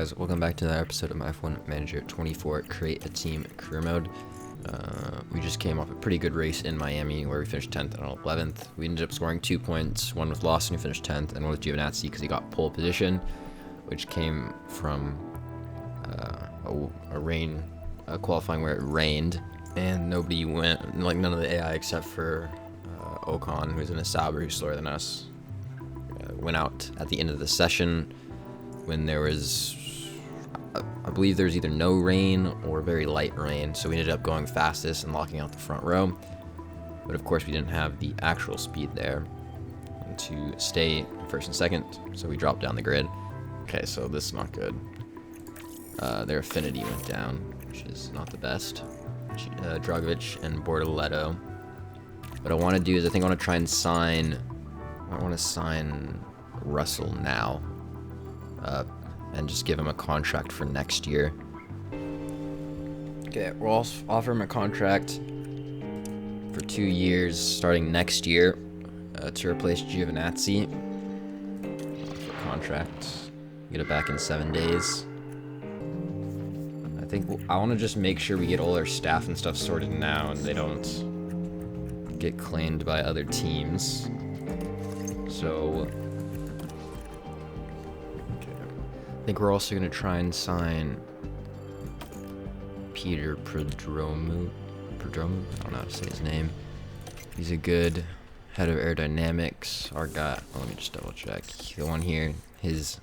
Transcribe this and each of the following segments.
guys, welcome back to another episode of my F1 Manager 24 Create a Team Career Mode. We just came off a pretty good race in Miami where we finished 10th and 11th. We ended up scoring 2 points, one with Lawson who finished 10th and one with Giovinazzi because he got pole position, which came from a qualifying where it rained and nobody went, like none of the AI except for Ocon, who's in a Sauber, who's slower than us, went out at the end of the session when there was, I believe there was either no rain or very light rain, so we ended up going fastest and locking out the front row. But of course we didn't have the actual speed there to stay first and second, so we dropped down the grid. Okay, so this is not good. Their affinity went down, which is not the best. Dragovic and Bortoletto. What I want to do is I want to sign Russell now. And just give him a contract for next year. Okay, we'll also offer him a contract for 2 years starting next year to replace Giovinazzi. For contract, get it back in 7 days. I want to just make sure we get all our staff and stuff sorted now and they don't get claimed by other teams. So I think we're also going to try and sign Peter Prodromou. I don't know how to say his name. He's a good head of aerodynamics. Our guy, let me just double check. The one here, his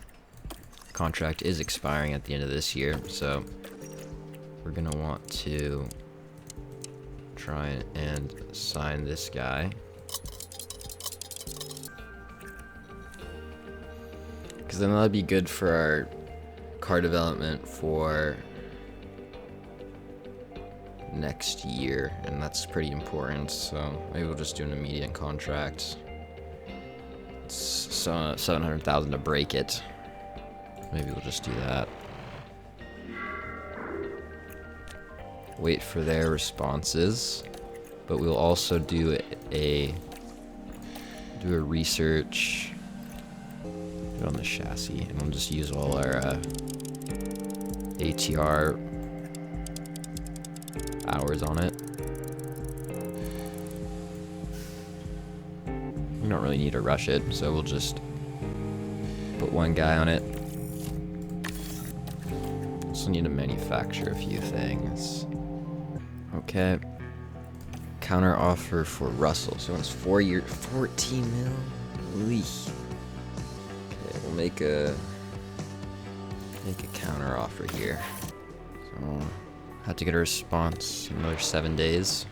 contract is expiring at the end of this year, so we're going to want to try and sign this guy. Because then that'd be good for our car development for next year, and that's pretty important. So maybe we'll just do an immediate contract. It's $700,000 to break it. Maybe we'll just do that. Wait for their responses, but we'll also do a research on the chassis, and we'll just use all our ATR hours on it. We don't really need to rush it, so we'll just put one guy on it. Also need to manufacture a few things. Okay. Counter offer for Russell. So it's 4 year, 14 mil. Weesh. We'll make a counter offer here. So have to get a response in another 7 days.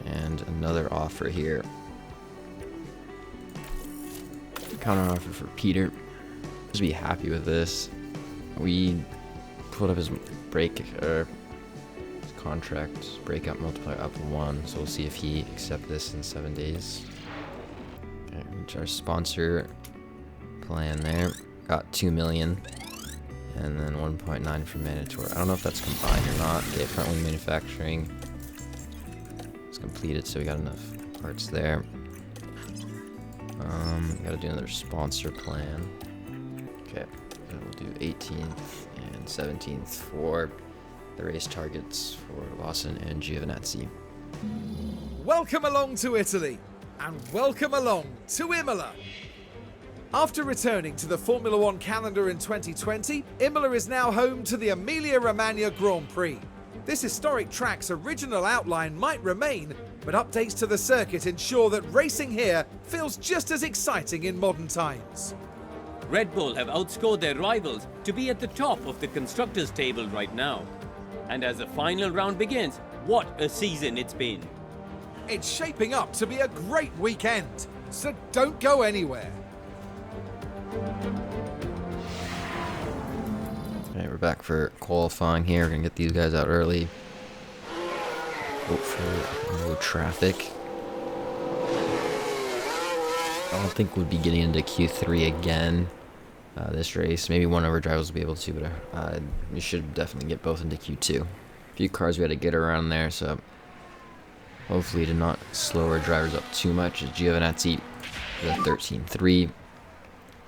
And another offer here. Counter offer for Peter. Just be happy with this. We put up his contract breakup multiplier up 1, so we'll see if he accepts this in 7 days. Okay, reach our sponsor plan there. Got 2 million and then 1.9 for mandatory. I don't know if that's combined or not. Okay, front wing manufacturing is completed, so we got enough parts there. Gotta do another sponsor plan. Okay, we'll do 18th and 17th for the race targets for Lawson and Giovinazzi. Welcome along to Italy, and welcome along to Imola. After returning to the Formula One calendar in 2020, Imola is now home to the Emilia-Romagna Grand Prix. This historic track's original outline might remain, but updates to the circuit ensure that racing here feels just as exciting in modern times. Red Bull have outscored their rivals to be at the top of the constructors' table right now. And as the final round begins, what a season it's been. It's shaping up to be a great weekend, so don't go anywhere. Okay, we're back for qualifying here. We're gonna get these guys out early. Hope for no traffic. I don't think we'll be getting into Q3 again this race. Maybe one of our drivers will be able to, but we should definitely get both into Q2. A few cars we had to get around there, so hopefully to not slow our drivers up too much. Giovinazzi does a 13.3,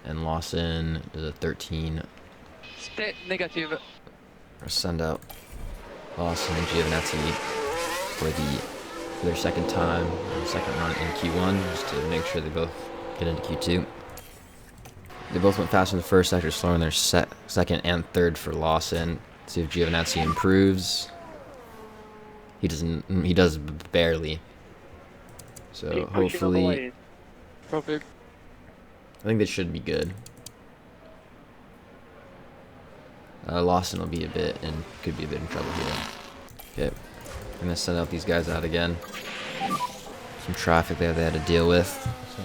and Lawson does a 13 Stay negative. Or send out Lawson and Giovinazzi for their second time, second run in Q1, just to make sure they both get into Q2. They both went fast in the first sector, slower in their second and third for Lawson. See if Giovinazzi improves. He doesn't. He does barely. So hopefully, Perfect. I think they should be good. Lawson will be could be a bit in trouble here. Okay, I'm gonna send out these guys out again. Some traffic there they had to deal with. So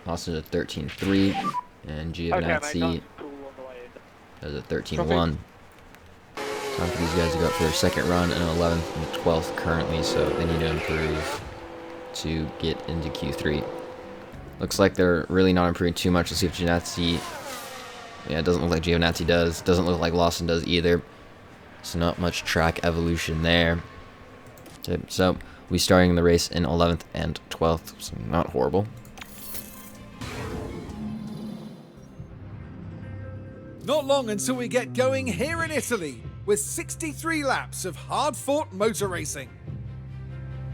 Lawson at 13.3, and Giovinazzi does a 13.1. Time for these guys to go up for their second run, and 11th and 12th currently, so they need to improve to get into Q3. Looks like they're really not improving too much. Let's see if Giovinazzi... Yeah, it doesn't look like Giovinazzi does. Doesn't look like Lawson does either. So not much track evolution there. Okay, so we starting the race in 11th and 12th, so not horrible. Not long until we get going here in Italy, with 63 laps of hard-fought motor racing.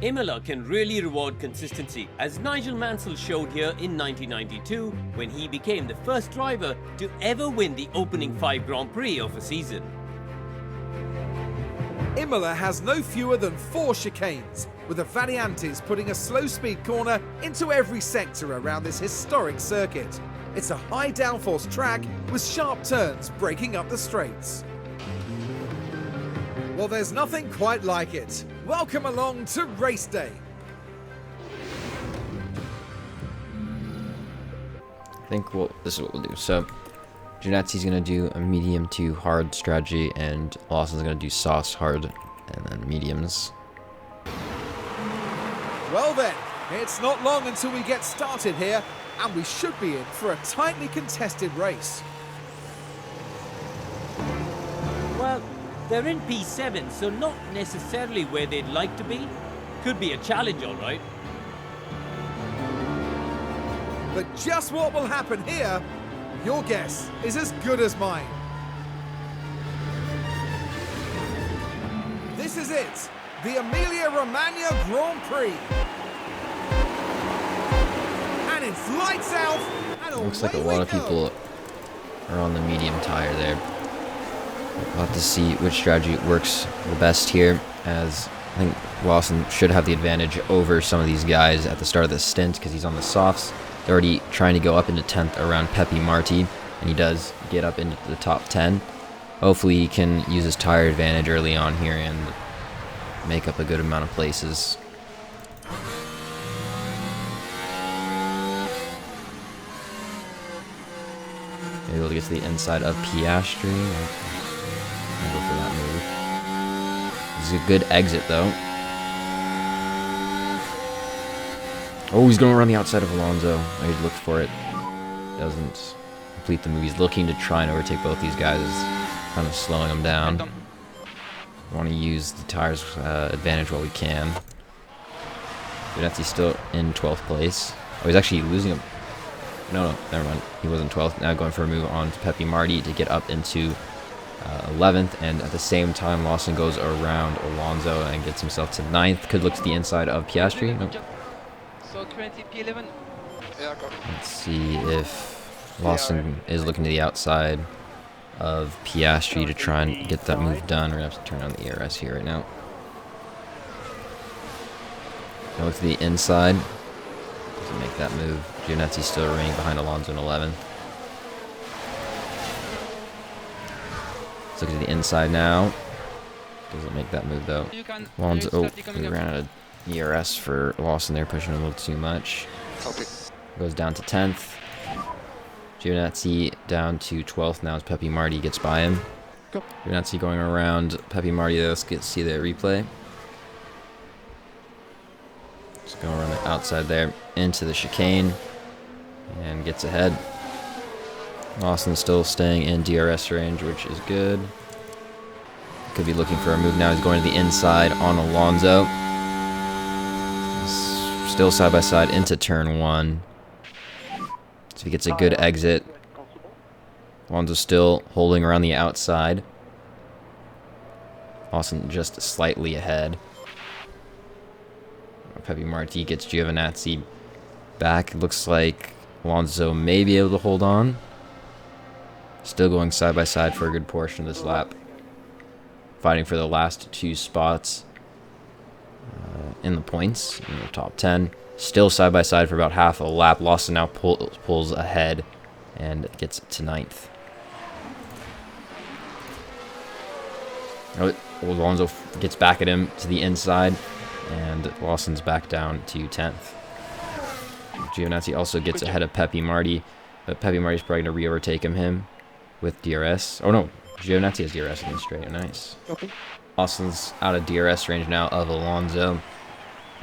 Imola can really reward consistency, as Nigel Mansell showed here in 1992 when he became the first driver to ever win the opening 5 Grand Prix of a season. Imola has no fewer than 4 chicanes, with the Variantes putting a slow-speed corner into every sector around this historic circuit. It's a high downforce track with sharp turns breaking up the straights. Well, there's nothing quite like it. Welcome along to race day. I think this is what we'll do. So Giovinazzi's going to do a medium to hard strategy, and Lawson's going to do soft, hard, and then mediums. Well then, it's not long until we get started here, and we should be in for a tightly contested race. Well, they're in P7, so not necessarily where they'd like to be. Could be a challenge, alright. But just what will happen here, your guess is as good as mine. This is it, the Emilia-Romagna Grand Prix. And it's lights out, and Looks like a away lot of we go. people are on the medium tire there. We'll have to see which strategy works the best here, as I think Lawson should have the advantage over some of these guys at the start of the stint because he's on the softs. They're already trying to go up into 10th around Pepe Marti, and he does get up into the top 10. Hopefully he can use his tire advantage early on here and make up a good amount of places. Maybe able to get to the inside of Piastri. I'll go for that move. This is a good exit, though. Oh, he's going around the outside of Alonso. I looked for it. Doesn't complete the move. He's looking to try and overtake both these guys. Kind of slowing them down. We want to use the tires advantage while we can. Giovinazzi's still in 12th place. Oh, he's actually losing him. No, never mind. He wasn't 12th. Now going for a move on to Pepe Marti to get up into 11th. And at the same time, Lawson goes around Alonso and gets himself to 9th. Could look to the inside of Piastri. Nope. So 20 P11. Let's see if Lawson is looking to the outside of Piastri to try and get that move done. We're going to have to turn on the ERS here right now. Now look to the inside. Doesn't make that move. Giovinazzi's still remaining behind Alonso in 11th. Let's look at the inside now. Doesn't make that move though. Alonso, oh, we ran out of ERS for Lawson there, pushing a little too much. Goes down to 10th. Giovinazzi down to 12th now as Pepe Marti gets by him. Giovinazzi going around Pepe Marti though. Let's see the replay. Just going around the outside there into the chicane and gets ahead. Lawson still staying in DRS range, which is good. Could be looking for a move now. He's going to the inside on Alonso. Still side by side into turn 1. So he gets a good exit. Alonso's still holding around the outside. Lawson just slightly ahead. Pepe Marti gets Giovinazzi back. Looks like Alonso may be able to hold on. Still going side by side for a good portion of this lap. Fighting for the last 2 spots in the points, in the top 10. Still side by side for about half a lap. Lawson now pulls ahead and gets to 9th. Alonso gets back at him to the inside, and Lawson's back down to 10th. Giovinazzi also gets ahead of Pepe Marti, but Pepe Marti's probably going to re-overtake him with DRS. Oh no, Giovinazzi has DRS in the straight. Nice. Okay. Lawson's out of DRS range now of Alonso,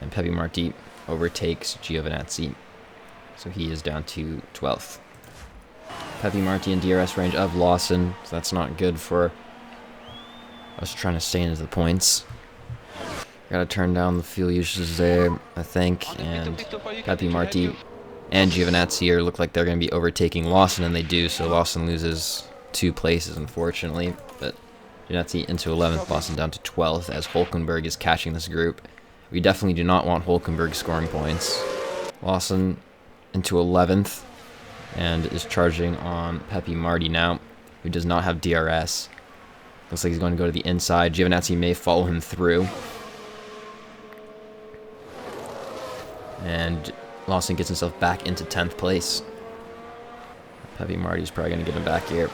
and Pepe Marti overtakes Giovinazzi, so he is down to 12th. Pepe Marti in DRS range of Lawson, so that's not good for us trying to stay into the points. Gotta turn down the fuel usage there, I think, and Pepe Marti and Giovinazzi look like they're going to be overtaking Lawson, and they do, so Lawson loses 2 places, unfortunately, but Giovinazzi into 11th, Lawson down to 12th, as Hulkenberg is catching this group. We definitely do not want Hulkenberg scoring points. Lawson into 11th, and is charging on Pepe Marti now, who does not have DRS. Looks like he's going to go to the inside. Giovinazzi may follow him through. And Lawson gets himself back into 10th place. Pepe Marti's probably going to get him back here.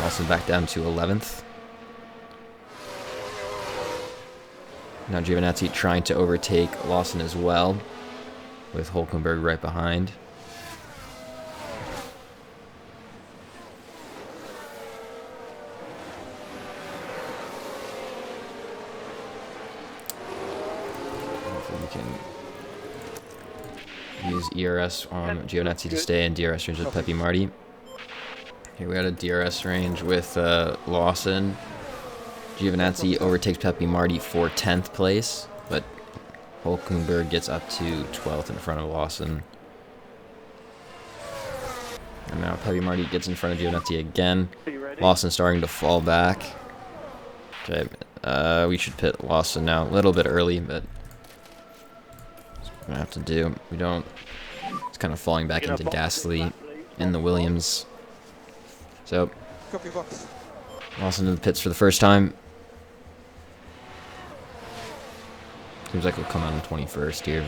Lawson back down to 11th. Now Giovinazzi trying to overtake Lawson as well, with Hulkenberg right behind. Hopefully we can use ERS on Giovinazzi to stay in DRS range with Pepe Marti. Here we got a DRS range with Lawson. Giovinazzi overtakes Pepe Marti for 10th place, but Hulkenberg gets up to 12th in front of Lawson. And now Pepe Marti gets in front of Giovinazzi again. Lawson starting to fall back. Okay, we should pit Lawson now. A little bit early, but that's what we're gonna have to do. We don't. It's kind of falling back into Gasly in the Williams. So Lawson in the pits for the first time. Seems like we'll come out on 21st here.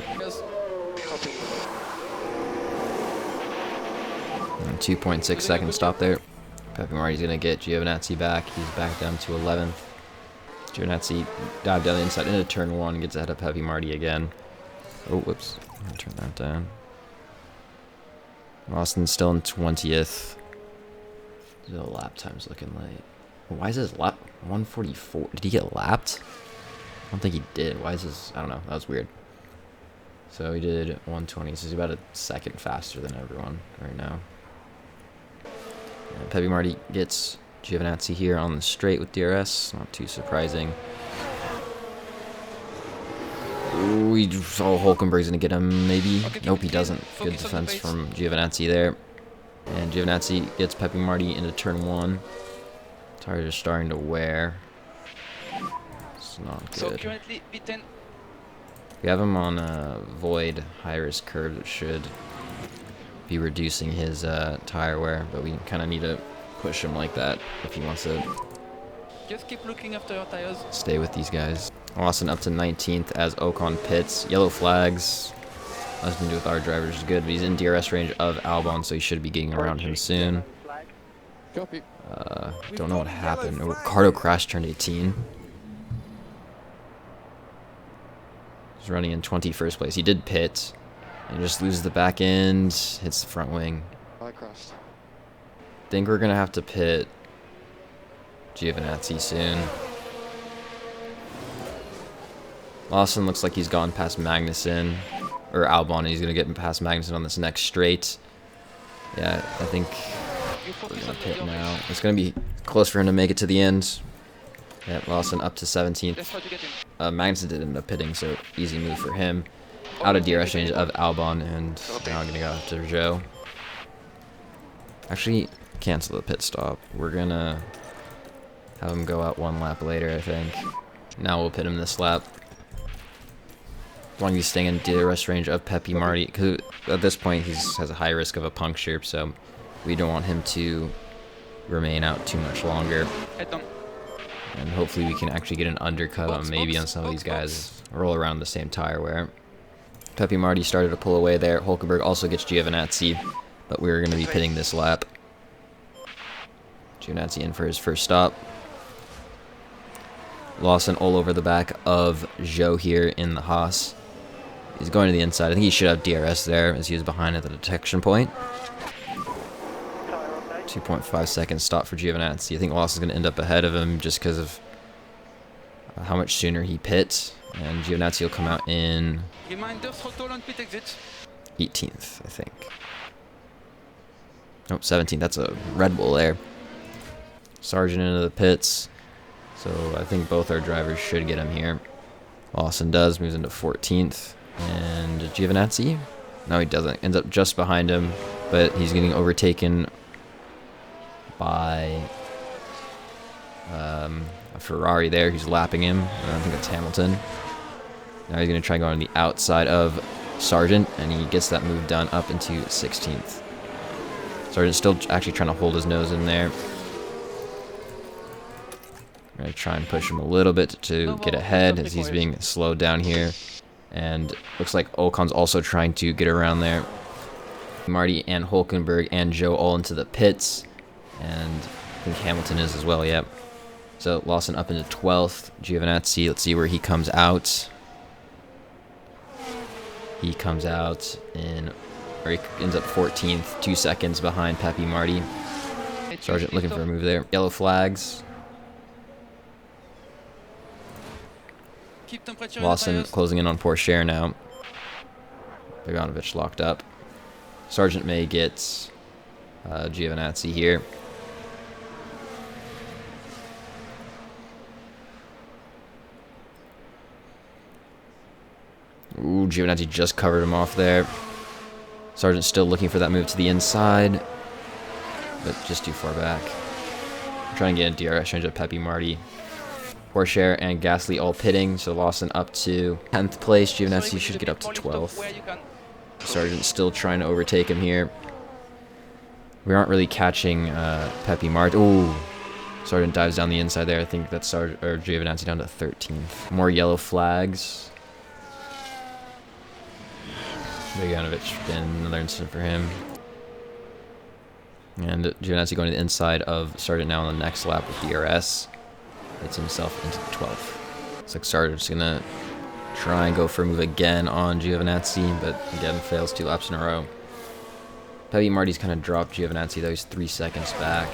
And 2.6 second stop there. Pepe Marti's gonna get Giovinazzi back. He's back down to 11th. Giovinazzi dived down the inside into turn 1, gets ahead of Pepe Marti again. Oh, whoops. I'm gonna turn that down. Lawson's still in 20th. The lap time's looking like. Why is his lap 144? Did he get lapped? I don't think he did. Why is his? I don't know. That was weird. So he did 120. So he's about a second faster than everyone right now. And Pepe Marti gets Giovinazzi here on the straight with DRS. Not too surprising. Ooh, Hulkenberg's gonna get him, maybe. Nope, he doesn't. Good defense from Giovinazzi there. And Giovinazzi gets Pepe Marti into turn 1. Tires are starting to wear. It's not good. So currently B10. We have him on a void high-risk curve that should be reducing his tire wear, but we kind of need to push him like that if he wants to Just keep looking after your tires. stay with these guys. Lawson up to 19th as Ocon pits. Yellow flags. Nothing to do with our driver, which is good, but he's in DRS range of Albon, so he should be getting around him soon. Copy. Don't know what happened. Ricardo crashed, turned 18. He's running in 21st place. He did pit, and just loses the back end, hits the front wing. I crashed. Think we're gonna have to pit Giovinazzi soon. Lawson looks like he's gone past Magnussen, or Albon, and he's gonna get past Magnussen on this next straight. Yeah, I think we're gonna pit now. It's gonna be close for him to make it to the end. Yeah, Lawson up to 17th. Let's try to get him. Magnussen did end up pitting, so easy move for him. Out of DRS range of Albon, and now I'm gonna go after Joe. Actually, cancel the pit stop. We're gonna have him go out one lap later, I think. Now we'll pit him this lap. As long as he's staying in DRS range of Peppy Marty, because at this point he has a high risk of a puncture, so we don't want him to remain out too much longer. And hopefully we can actually get an undercut on maybe on some of these guys. Roll around the same tire wear. Peppy Marty started to pull away there. Hulkenberg also gets Giovinazzi, but we're going to be pitting this lap. Giovinazzi in for his first stop. Lawson all over the back of Zhou here in the Haas. He's going to the inside. I think he should have DRS there as he was behind at the detection point. 2.5 second stop for Giovinazzi. I think Lawson's going to end up ahead of him just because of how much sooner he pits. And Giovinazzi will come out in 18th, I think. Nope, 17th. That's a Red Bull there. Sargent into the pits. So I think both our drivers should get him here. Lawson does, moves into 14th. And Giovinazzi? No, he doesn't. Ends up just behind him, but he's getting overtaken by a Ferrari there who's lapping him. I don't think it's Hamilton. Now he's going to try going on the outside of Sargent, and he gets that move done up into 16th. Sargent's still actually trying to hold his nose in there. I'm going to try and push him a little bit to get ahead as he's being slowed down here. And looks like Ocon's also trying to get around there. Marty and Hulkenberg and Zhou all into the pits. And I think Hamilton is as well, yep. So Lawson up into 12th. Giovinazzi, let's see where he comes out. He comes out or he ends up 14th, 2 seconds behind Peppy Marty. Sargent looking for a move there. Yellow flags. Lawson closing in on Porsche now. Bogdanovich locked up. Sargent may get Giovinazzi here. Ooh, Giovinazzi just covered him off there. Sargent's still looking for that move to the inside, but just too far back. I'm trying to get a DRS change of Peppy Marty. Porsche and Gasly all pitting, so Lawson up to 10th place. Giovinazzi should get up to 12th. Sargent's still trying to overtake him here. We aren't really catching Peppy Marty. Ooh, Sargent dives down the inside there. I think that's Giovinazzi down to 13th. More yellow flags. Bogdanovich, been another incident for him. And Giovinazzi going to the inside of Sargent now on the next lap with DRS. Gets himself into the 12th. Looks like Sargent's going to try and go for a move again on Giovinazzi, but again fails 2 laps in a row. Peppy Marty's kind of dropped Giovinazzi, though. He's 3 seconds back.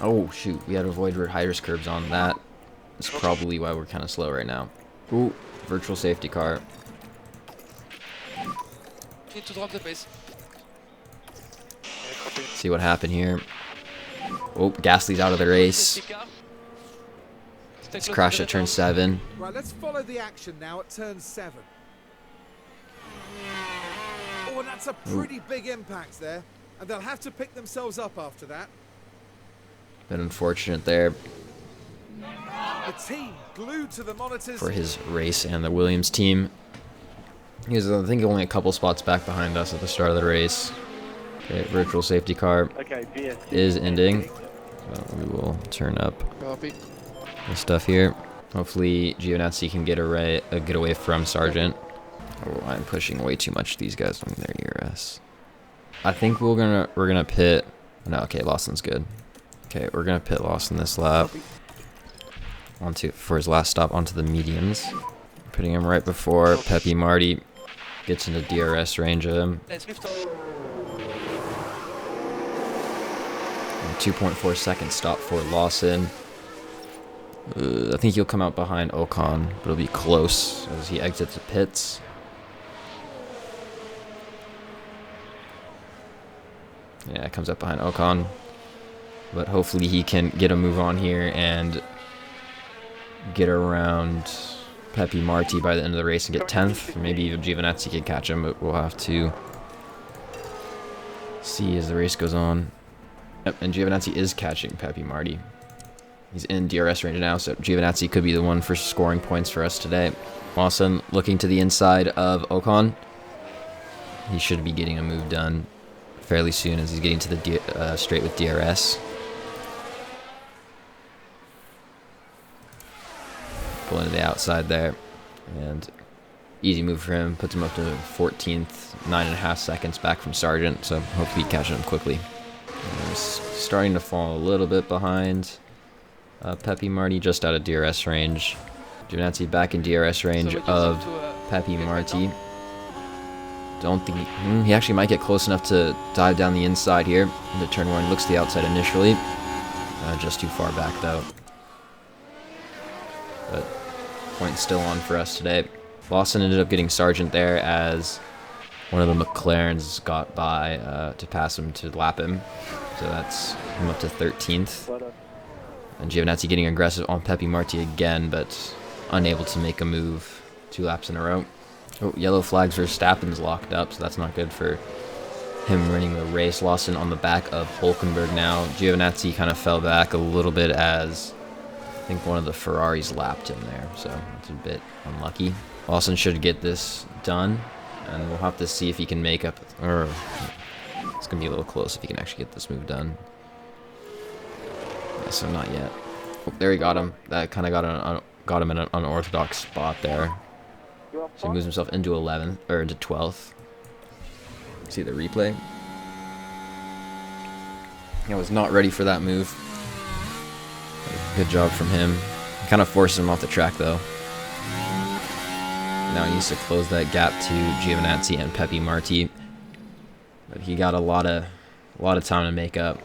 Oh, shoot. We had to avoid high-risk curbs on that. That's probably why we're kind of slow right now. Ooh, virtual safety car. Need to drop the pace. See what happened here. Oh, Gasly's out of the race. Let's crash at turn 7. Right, let's follow the action now at turn 7. Oh, and that's a pretty big impact there. And they'll have to pick themselves up after that. Bit unfortunate there The team glued to the monitors. for his race and the Williams team. He was, I think, only a couple spots back behind us at the start of the race. Okay, virtual safety car is ending. So we will turn up Copy. the stuff here. Hopefully Giovinazzi can get away from Sargent. Oh, I'm pushing way too much these guys on their ERS. I think we're gonna pit. No, okay, Lawson's good. Okay, we're gonna pit Lawson this lap. For his last stop onto the mediums. Putting him right before Peppy Marty gets into DRS range of him. Let's lift up. 2.4 second stop for Lawson. I think he'll come out behind Ocon, but it'll be close as he exits the pits. Yeah, comes up behind Ocon. But hopefully he can get a move on here and get around Peppy Marty by the end of the race and get 10th. Maybe even Giovinazzi can catch him, but we'll have to see as the race goes on. Yep, and Giovinazzi is catching Pepe Marti. He's in DRS range now, so Giovinazzi could be the one for scoring points for us today. Lawson looking to the inside of Ocon. He should be getting a move done fairly soon as he's getting to the straight with DRS. Pull into the outside there, and easy move for him. Puts him up to 14th, 9.5 seconds back from Sargent, so hopefully he catches him quickly. And he's starting to fall a little bit behind Pepe Marti, just out of DRS range. Giovinazzi back in DRS range of Pepe Marti. Don't think he actually might get close enough to dive down the inside here into turn 1. Looks to the outside initially, just too far back though. But point still on for us today. Lawson ended up getting Sargent there as one of the McLarens got by to pass him to lap him. So that's him up to 13th. And Giovinazzi getting aggressive on Pepe Marti again, but unable to make a move 2 laps in a row. Oh, yellow flags for Verstappen's locked up, so that's not good for him winning the race. Lawson on the back of Hulkenberg now. Giovinazzi kind of fell back a little bit as I think one of the Ferraris lapped him there, so that's a bit unlucky. Lawson should get this done, and we'll have to see if he can make up. Or it's gonna be a little close if he can actually get this move done. Yeah, so not yet. Oh, there he got him. That kind of got him in an unorthodox spot there. So he moves himself into 11th or into 12th. See the replay. I was not ready for that move. Good job from him. Kind of forces him off the track though. Now he needs to close that gap to Giovinazzi and Pepe Marti. But he got a lot of time to make up.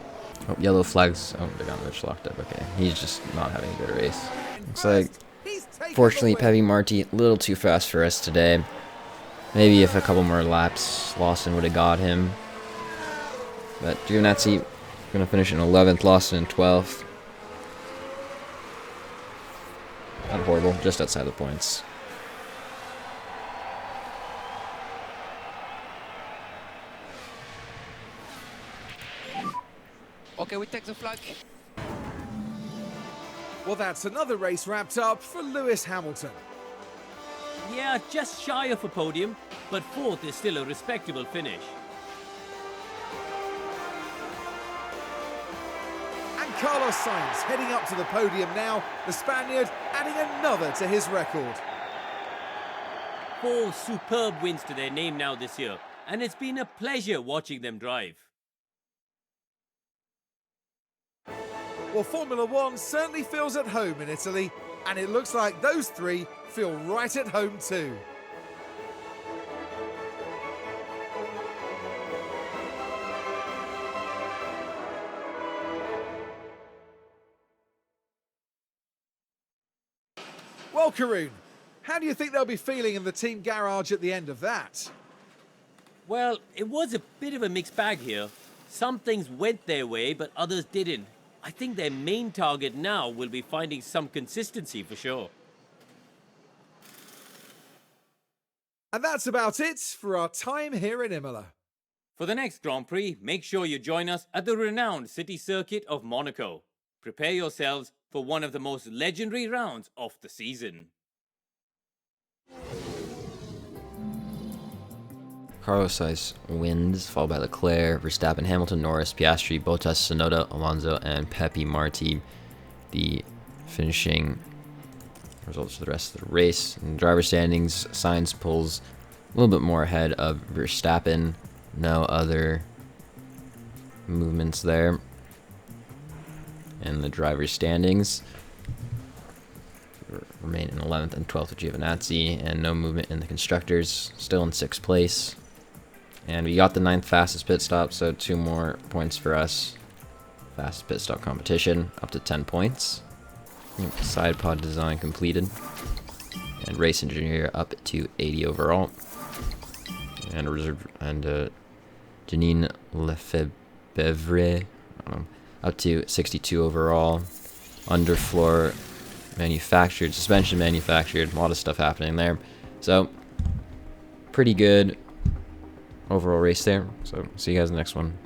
Oh, yellow flags. Oh, they got Mitch locked up. Okay, he's just not having a good race. Looks like, fortunately, Pepe Marti a little too fast for us today. Maybe if a couple more laps, Lawson would have got him. But Giovinazzi gonna finish in 11th, Lawson in 12th. Not horrible, just outside the points. Okay, we take the flag. Well, that's another race wrapped up for Lewis Hamilton. Yeah, just shy of a podium, but 4th is still a respectable finish. And Carlos Sainz heading up to the podium now, the Spaniard adding another to his record. 4 superb wins to their name now this year, and it's been a pleasure watching them drive. Well, Formula One certainly feels at home in Italy, and it looks like those 3 feel right at home too. Well, Karun, how do you think they'll be feeling in the team garage at the end of that? Well, it was a bit of a mixed bag here. Some things went their way, but others didn't. I think their main target now will be finding some consistency for sure. And that's about it for our time here in Imola. For the next Grand Prix, make sure you join us at the renowned city circuit of Monaco. Prepare yourselves for one of the most legendary rounds of the season. Carlos Sainz wins, followed by Leclerc, Verstappen, Hamilton, Norris, Piastri, Bottas, Tsunoda, Alonso, and Pepe Marti. The finishing results for the rest of the race. In driver standings, Sainz pulls a little bit more ahead of Verstappen. No other movements there. And the driver standings remain in 11th and 12th with Giovinazzi, and no movement in the constructors, still in 6th place. And we got the 9th fastest pit stop, so 2 more points for us. Fastest pit stop competition, up to 10 points. Side pod design completed. And race engineer up to 80 overall. And Janine Lefebvre up to 62 overall. Underfloor manufactured, suspension manufactured, a lot of stuff happening there. So, pretty good overall race there. So, see you guys in the next one.